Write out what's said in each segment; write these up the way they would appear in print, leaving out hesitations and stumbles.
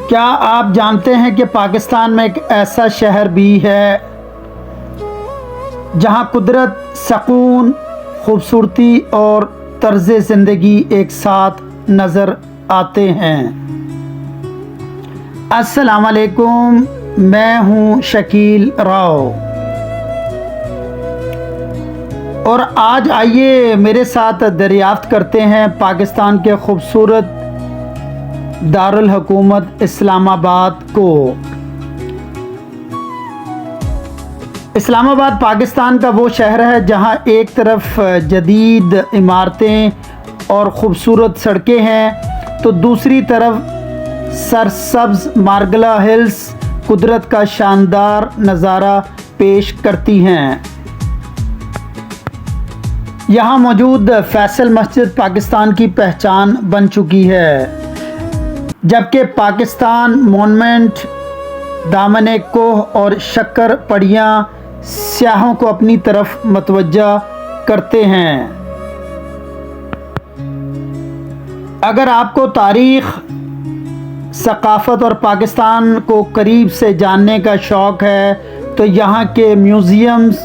کیا آپ جانتے ہیں کہ پاکستان میں ایک ایسا شہر بھی ہے جہاں قدرت، سکون، خوبصورتی اور طرز زندگی ایک ساتھ نظر آتے ہیں؟ السلام علیکم، میں ہوں شکیل راؤ، اور آج آئیے میرے ساتھ دریافت کرتے ہیں پاکستان کے خوبصورت دارالحکومت اسلام آباد کو۔ اسلام آباد پاکستان کا وہ شہر ہے جہاں ایک طرف جدید عمارتیں اور خوبصورت سڑکیں ہیں تو دوسری طرف سرسبز مارگلا ہلز قدرت کا شاندار نظارہ پیش کرتی ہیں۔ یہاں موجود فیصل مسجد پاکستان کی پہچان بن چکی ہے، جبکہ پاکستان مونومنٹ، دامن کوہ اور شکر پڑیاں سیاحوں کو اپنی طرف متوجہ کرتے ہیں۔ اگر آپ کو تاریخ، ثقافت اور پاکستان کو قریب سے جاننے کا شوق ہے تو یہاں کے میوزیمز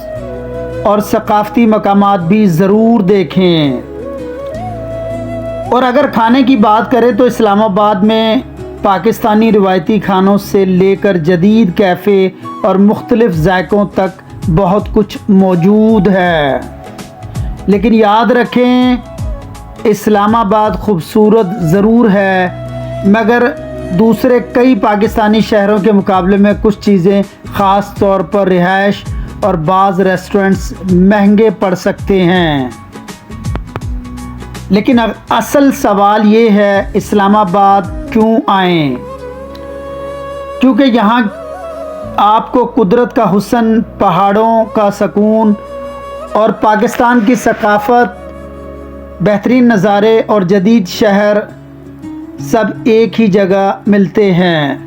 اور ثقافتی مقامات بھی ضرور دیکھیں۔ اور اگر کھانے کی بات کریں تو اسلام آباد میں پاکستانی روایتی کھانوں سے لے کر جدید کیفے اور مختلف ذائقوں تک بہت کچھ موجود ہے۔ لیکن یاد رکھیں، اسلام آباد خوبصورت ضرور ہے، مگر دوسرے کئی پاکستانی شہروں کے مقابلے میں کچھ چیزیں، خاص طور پر رہائش اور بعض ریسٹورنٹس مہنگے پڑ سکتے ہیں۔ لیکن اصل سوال یہ ہے، اسلام آباد کیوں آئیں؟ کیونکہ یہاں آپ کو قدرت کا حسن، پہاڑوں کا سکون اور پاکستان کی ثقافت، بہترین نظارے اور جدید شہر سب ایک ہی جگہ ملتے ہیں۔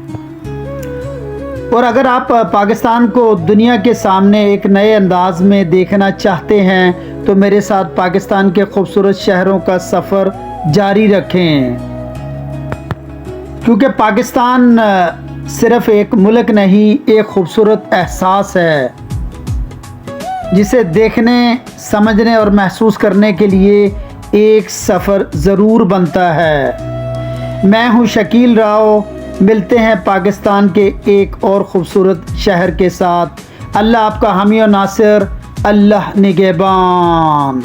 اور اگر آپ پاکستان کو دنیا کے سامنے ایک نئے انداز میں دیکھنا چاہتے ہیں تو میرے ساتھ پاکستان کے خوبصورت شہروں کا سفر جاری رکھیں، کیونکہ پاکستان صرف ایک ملک نہیں، ایک خوبصورت احساس ہے جسے دیکھنے، سمجھنے اور محسوس کرنے کے لیے ایک سفر ضرور بنتا ہے۔ میں ہوں شکیل راؤ، ملتے ہیں پاکستان کے ایک اور خوبصورت شہر کے ساتھ۔ اللہ آپ کا حامی و ناصر، اللہ نگہبان۔